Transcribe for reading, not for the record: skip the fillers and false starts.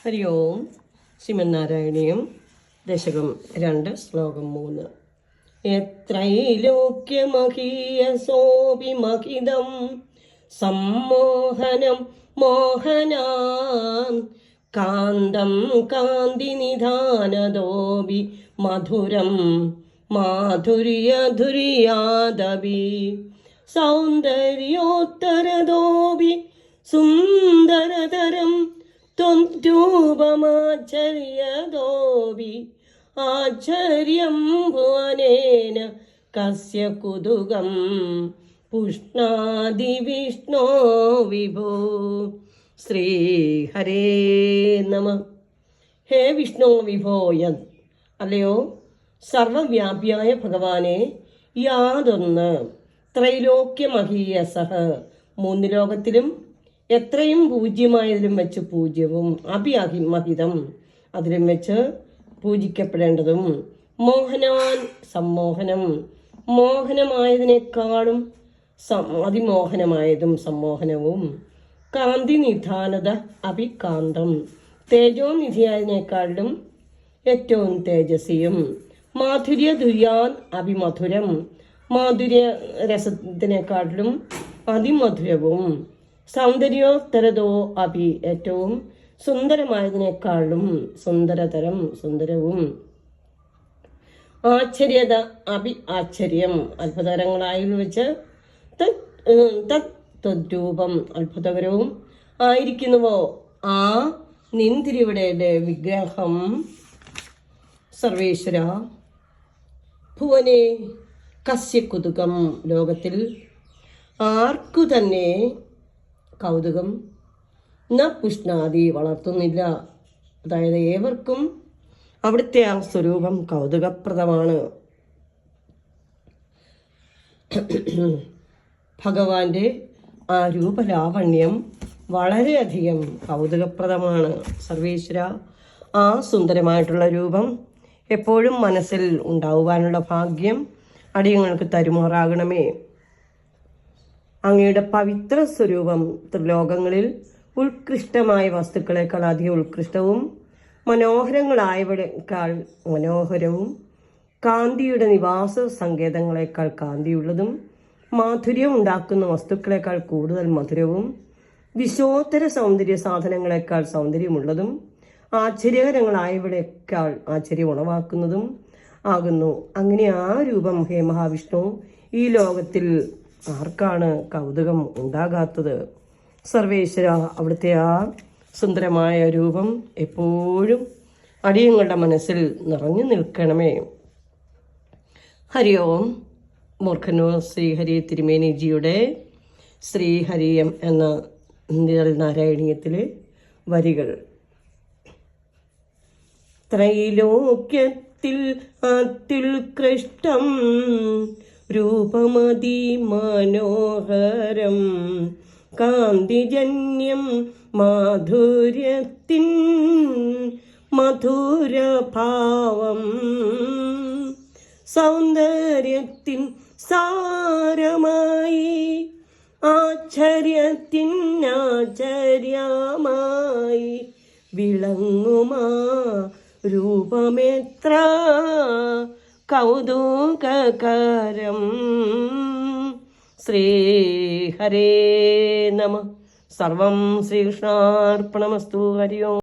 ഹരി ഓം. ശ്രീമന്നാരായണീയം ദശകം 2 ശ്ലോകം 3. എത്രൈലോക്യമഹീയസോഭിമഹിതം സമ്മോഹനം മോഹനാൻ കാന്തം കാന്തിനിധാനദോപി മധുരം മാധുര്യധുര്യാദപി സൗന്ദര്യോത്തരദോപി സുന്ദരതരം ത്വംരൂപമാചര്യദോപി ആചര്യം ഭുവനേന കസ്യ കുതുകം പുഷ്ണാതി വിഷ്ണോ വിഭോ. ശ്രീ ഹരേ നമ. ഹേ വിഷ്ണു വിഭോ യത്, അല്ലയോ സർവവ്യാപിയായ ഭഗവാനെ, യാതൊന്ന് ത്രൈലോക്യമഹീയസഹ, 3 ലോകത്തിലും എത്രയും പൂജ്യമായതിലും വെച്ച് പൂജ്യവും, അഭിമഹിതം അതിലും വെച്ച് പൂജിക്കപ്പെടേണ്ടതും, മോഹനാൻ സമ്മോഹനം മോഹനമായതിനേക്കാളും അതിമോഹനമായതും സമ്മോഹനവും, കാന്തി നിധാനത അഭികാന്തം തേജോനിധിയായതിനേക്കാളും ഏറ്റവും തേജസ്വിയും, മാധുര്യ ദുര്യാൻ അഭിമധുരം മാധുര്യ രസത്തിനേക്കാട്ടിലും അതിമധുരവും, സൗന്ദര്യോത്തരതോ അഭി ഏറ്റവും സുന്ദരമായതിനേക്കാളും സുന്ദരതരം സുന്ദരവും, ആശ്ചര്യത അഭി ആശ്ചര്യം അത്ഭുതകരങ്ങളായെന്ന് വെച്ച് തദ്രൂപം അത്ഭുതകരവും ആയിരിക്കുന്നുവോ ആ നിന്തിരിവിടെ വിഗ്രഹം സർവേശ്വര. ഭുവനെ കസ്യ കുതുകം, ലോകത്തിൽ ആർക്കു തന്നെ കൗതുകം ന പുഷ്ണാദി വളർത്തുന്നില്ല. അതായത് ഏവർക്കും അവിടുത്തെ ആ സ്വരൂപം കൗതുകപ്രദമാണ്. ഭഗവാന്റെ ആ രൂപലാവണ്യം വളരെയധികം കൗതുകപ്രദമാണ്. സർവേശ്വര, ആ സുന്ദരമായിട്ടുള്ള രൂപം എപ്പോഴും മനസ്സിൽ ഉണ്ടാവുവാനുള്ള ഭാഗ്യം അടിയങ്ങൾക്ക് തരുമാറാകണമേ. അങ്ങയുടെ പവിത്ര സ്വരൂപം ത്രിലോകങ്ങളിൽ ഉത്കൃഷ്ടമായ വസ്തുക്കളെക്കാൾ അധികം ഉത്കൃഷ്ടവും മനോഹരങ്ങളായവയേക്കാൾ മനോഹരവും, കാന്തിയുടെ നിവാസ സങ്കേതങ്ങളെക്കാൾ കാന്തിയുള്ളതും, മാധുര്യം ഉണ്ടാക്കുന്ന വസ്തുക്കളെക്കാൾ കൂടുതൽ മധുരവും, വിശോത്തര സൗന്ദര്യ സാധനങ്ങളെക്കാൾ സൗന്ദര്യമുള്ളതും, ആശ്ചര്യകരങ്ങളായവയേക്കാൾ ആശ്ചര്യം ഉളവാക്കുന്നതും ആകുന്നു. അങ്ങനെ ആ രൂപം ഹേ മഹാവിഷ്ണു ഈ ലോകത്തിൽ ആർക്കാണ് കൗതുകം ഉണ്ടാകാത്തത്? സർവേശ്വര, അവിടുത്തെ ആ സുന്ദരമായ രൂപം എപ്പോഴും അടിയങ്ങളുടെ മനസ്സിൽ നിറഞ്ഞു നിൽക്കണമേ. ഹരി ഓം. മൂർഖനൂർ ശ്രീഹരി തിരുമേനിജിയുടെ ശ്രീഹരിയം എന്ന നാരായണീയത്തിലെ വരികൾ. ത്രൈലോക്യത്തിൽ അത്യുത്കൃഷ്ടം രൂപമതി മനോഹരം കാന്തിജന്യം മാധുര്യത്തിൻ മധുരഭാവം സൗന്ദര്യത്തിൻ സാരമായി ആശ്ചര്യത്തിൻ ആചര്യമായി വിളങ്ങുമാ രൂപമെത്ര കൗതുകകരം. ശ്രീ ഹരേ നമ. സർവം ശ്രീകൃഷ്ണാർപ്പണമസ്തു. ഹരി ഓം.